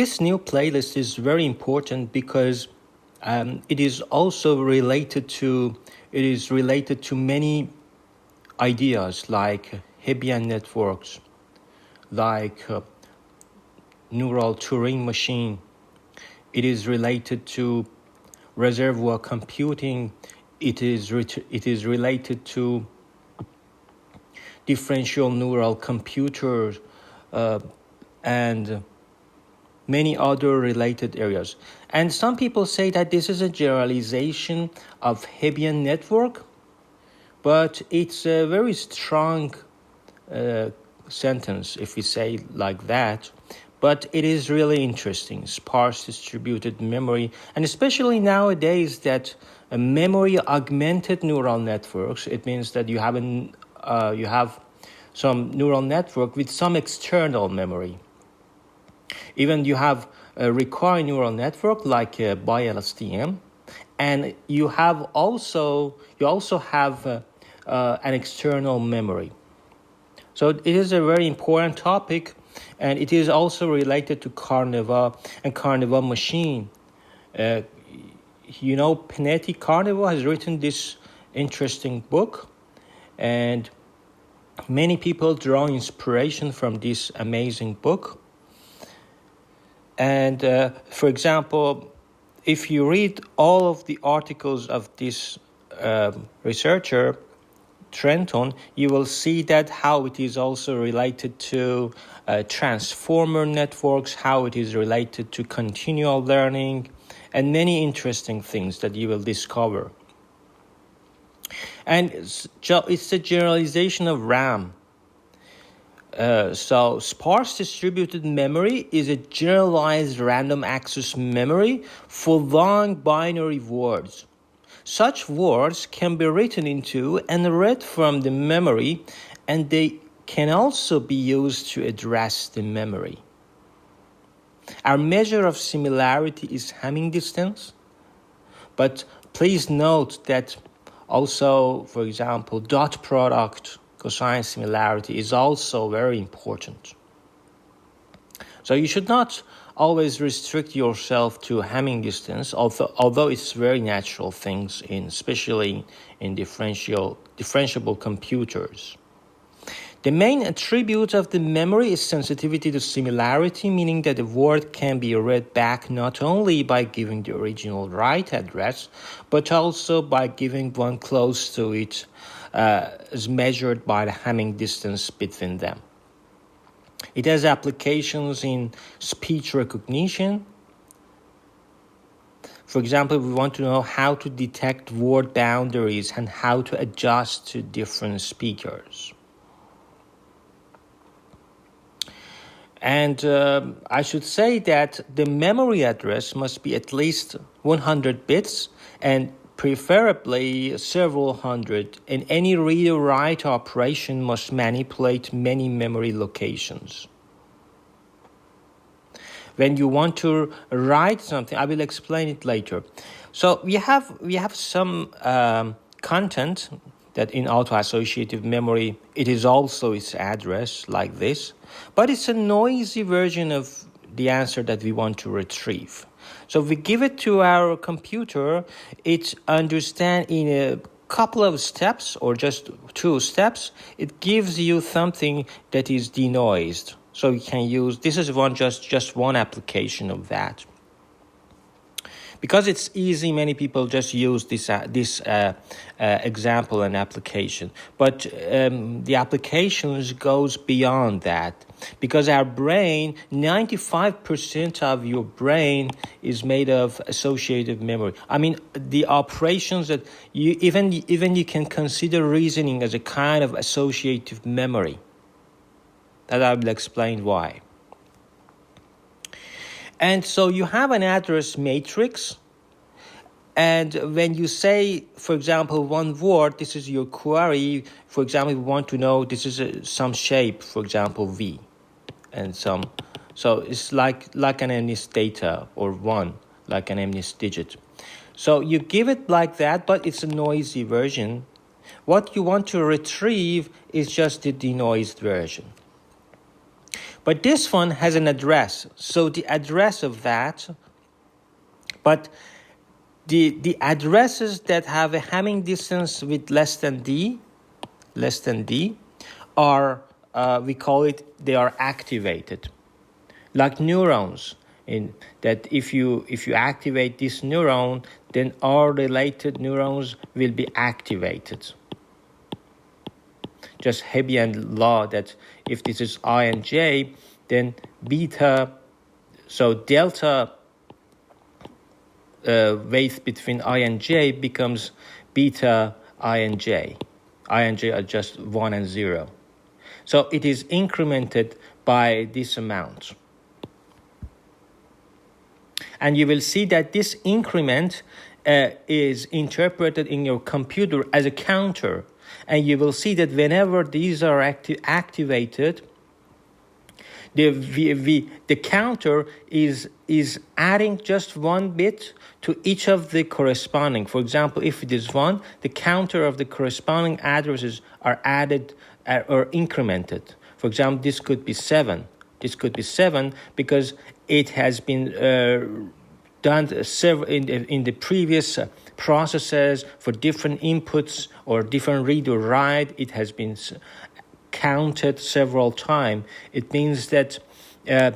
This new playlist is very important because it is also related to many ideas like Hebbian networks, like neural Turing machine. It is related to reservoir computing. It is related to differential neural computers and many other related areas. And some people say that this is a generalization of Hebbian network, but it's a very strong sentence if we say like that. But it is really interesting, sparse distributed memory, and especially nowadays that memory augmented neural networks. It means that you have some neural network with some external memory. Even you have a recurrent neural network like BiLSTM, and you also have an external memory. So it is a very important topic, and it is also related to Carneva and Carneva machine. Pinetti Carneva has written this interesting book, and many people draw inspiration from this amazing book. And for example, if you read all of the articles of this researcher, Trenton, you will see that how it is also related to transformer networks, how it is related to continual learning, and many interesting things that you will discover. And it's a generalization of RAM. So sparse distributed memory is a generalized random access memory for long binary words. Such words can be written into and read from the memory, and they can also be used to address the memory. Our measure of similarity is Hamming distance, but please note that also, for example, dot product cosine similarity is also very important. So you should not always restrict yourself to Hamming distance, although it's very natural things, especially in differentiable computers. The main attribute of the memory is sensitivity to similarity, meaning that the word can be read back not only by giving the original right address, but also by giving one close to it as measured by the Hamming distance between them. It has applications in speech recognition. For example, we want to know how to detect word boundaries and how to adjust to different speakers. And I should say that the memory address must be at least 100 bits and preferably several hundred, and any read or write operation must manipulate many memory locations. When you want to write something, I will explain it later. So we have some content that in auto-associative memory, it is also its address like this, but it's a noisy version of the answer that we want to retrieve. So if we give it to our computer, it understands in a couple of steps or just 2 steps, it gives you something that is denoised. So you can use, this is just one application of that. Because it's easy, many people just use this example and application. But the applications goes beyond that. Because our brain, 95% of your brain is made of associative memory. I mean, the operations that you you can consider reasoning as a kind of associative memory. That I will explain why. And so you have an address matrix, and when you say, for example, one word, this is your query. For example, we want to know this is some shape, for example, V, and so it's like an MNIST data or one, like an MNIST digit. So you give it like that, but it's a noisy version. What you want to retrieve is just the denoised version. But this one has an address. So the address of that, but the addresses that have a Hamming distance with less than d, are, we call it, they are activated. Like neurons, in that if you activate this neuron, then all related neurons will be activated. Just Hebbian law that if this is I and J, then beta, so delta weight between I and J becomes beta I and J. I and J are just 1 and 0. So it is incremented by this amount. And you will see that this increment is interpreted in your computer as a counter. And you will see that whenever these are activated, the counter is adding just one bit to each of the corresponding. For example, if it is 1, the counter of the corresponding addresses are added or incremented. For example, this could be 7. This could be 7 because it has been done several in the previous processes for different inputs or different read or write. It has been counted several times. It means that if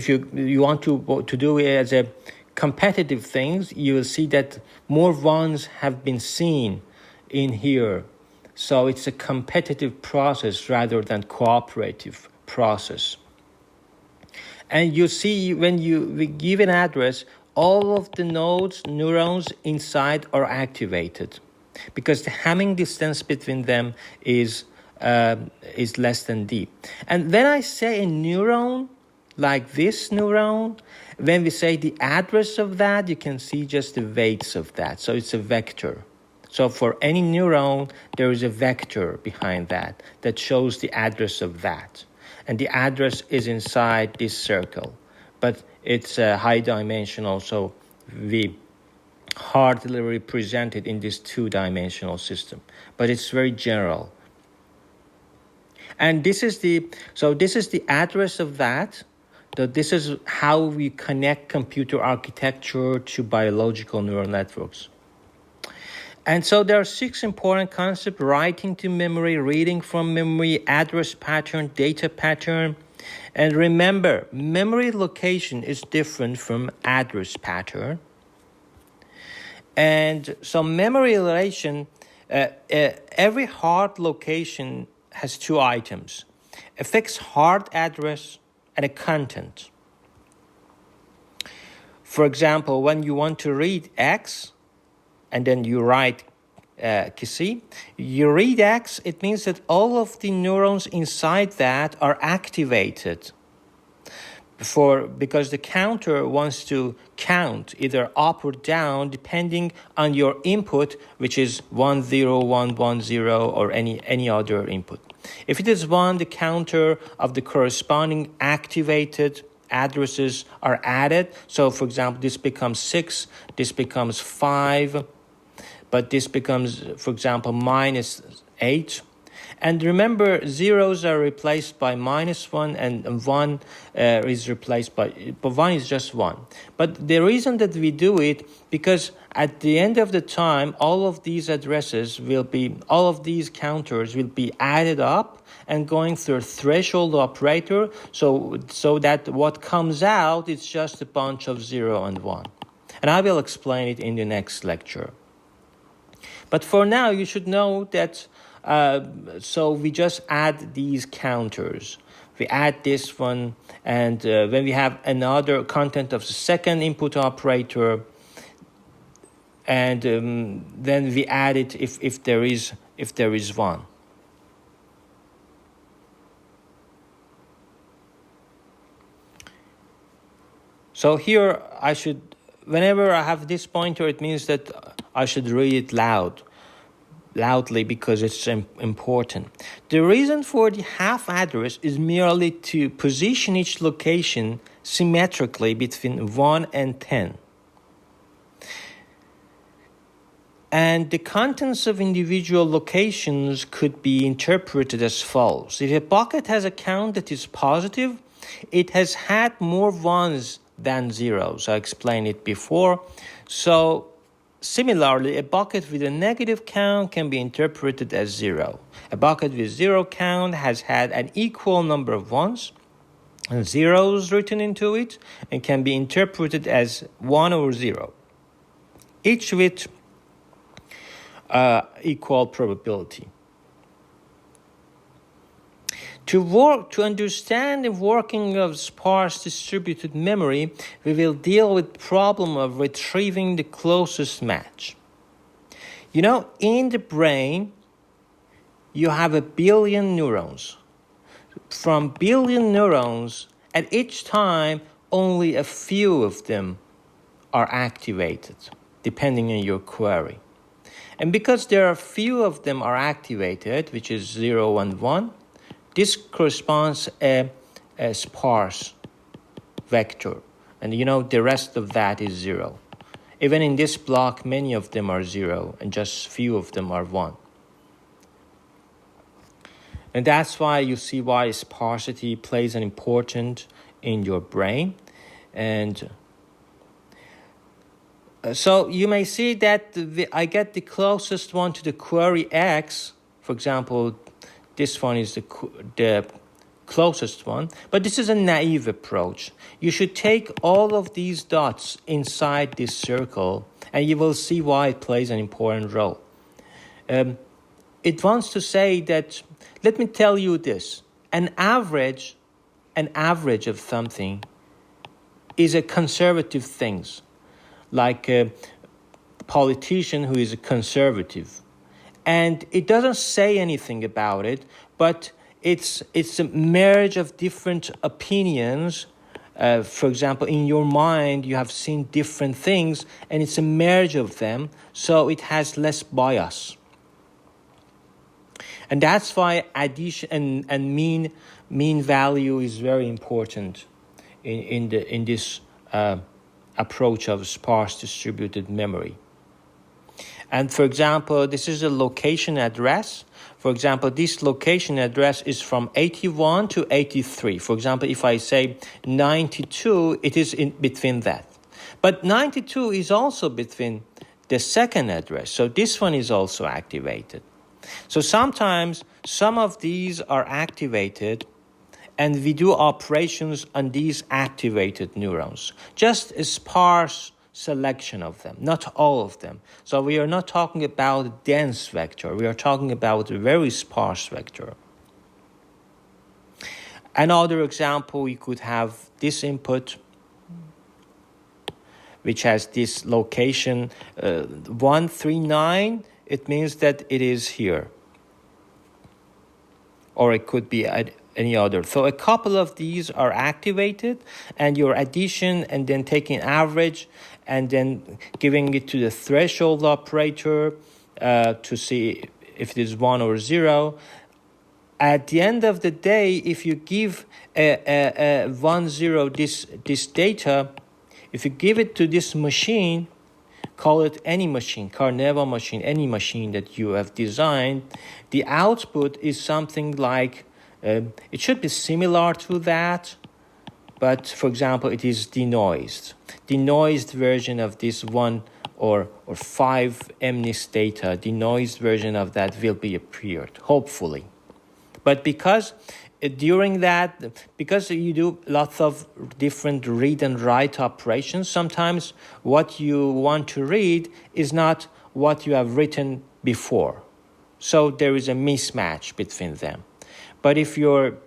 you want to do it as a competitive things, you will see that more ones have been seen in here. So it's a competitive process rather than cooperative process. And you see when we give an address, all of the nodes, neurons inside are activated because the Hamming distance between them is less than d. And when I say a neuron, like this neuron, when we say the address of that, you can see just the weights of that. So it's a vector. So for any neuron, there is a vector behind that shows the address of that. And the address is inside this circle. But it's high dimensional, so we hardly represent it in this two-dimensional system. But it's very general. And this is the address of that. This is how we connect computer architecture to biological neural networks. And so there are 6 important concepts: writing to memory, reading from memory, address pattern, data pattern. And remember, memory location is different from address pattern. And so memory relation, every hard location has 2 items: a fixed hard address and a content. For example, when you want to read X, and then you write Kisi, you read X, it means that all of the neurons inside that are activated because the counter wants to count either up or down depending on your input, which is 1, 0, 1, 1, 0, or any other input. If it is 1, the counter of the corresponding activated addresses are added. So, for example, this becomes 6, this becomes 5, but this becomes, for example, minus 8. And remember, zeros are replaced by -1, and 1 is replaced by, but 1 is just 1. But the reason that we do it, because at the end of the time, all of these counters will be added up and going through a threshold operator, so that what comes out is just a bunch of 0 and 1. And I will explain it in the next lecture. But for now, you should know that, so we just add these counters. We add this one, and when we have another content of the second input operator, and then we add it if there is one. So here whenever I have this pointer, it means that I should read it loudly because it's important. The reason for the half address is merely to position each location symmetrically between 1 and 10. And the contents of individual locations could be interpreted as follows. If a bucket has a count that is positive, it has had more ones than zeros. I explained it before. So similarly, a bucket with a negative count can be interpreted as 0. A bucket with 0 count has had an equal number of ones and zeros written into it and can be interpreted as 1 or 0, each with equal probability. To understand the working of sparse distributed memory, we will deal with the problem of retrieving the closest match. You know, in the brain, you have 1 billion neurons. From billion neurons, at each time, only a few of them are activated, depending on your query. And because there are few of them are activated, which is 0 and 1, this corresponds a sparse vector. And you know, the rest of that is 0. Even in this block, many of them are 0, and just few of them are 1. And that's why you see why sparsity plays an important in your brain. And so you may see that I get the closest one to the query X. For example, this one is the closest one. But this is a naive approach. You should take all of these dots inside this circle, and you will see why it plays an important role. It wants to say that, let me tell you this, an average of something is a conservative thing, like a politician who is a conservative. And it doesn't say anything about it, but it's a marriage of different opinions. For example, in your mind, you have seen different things, and it's a marriage of them, so it has less bias. And that's why addition and mean value is very important in this approach of sparse distributed memory. And for example, this is a location address. For example, this location address is from 81 to 83. For example, if I say 92, it is in between that. But 92 is also between the second address. So this one is also activated. So sometimes some of these are activated, and we do operations on these activated neurons. Just a sparse selection of them, not all of them. So we are not talking about a dense vector. We are talking about a very sparse vector. Another example, we could have this input, which has this location 139. It means that it is here. Or it could be at any other. So a couple of these are activated, and your addition and then taking average and then giving it to the threshold operator to see if it is 1 or 0. At the end of the day, if you give a 1, 0 this data, if you give it to this machine, call it any machine, Carneva machine, any machine that you have designed, the output is something like, it should be similar to that, but for example, it is denoised. Denoised version of this 1 or 5 MNIST data, denoised version of that will be appeared, hopefully. But because during that, because you do lots of different read and write operations, sometimes what you want to read is not what you have written before. So there is a mismatch between them. But if your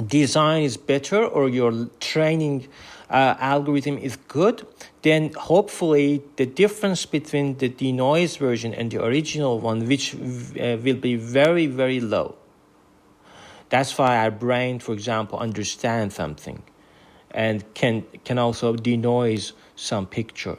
design is better or your training algorithm is good, then hopefully the difference between the denoised version and the original one, which will be very, very low. That's why our brain, for example, understands something and can also denoise some picture.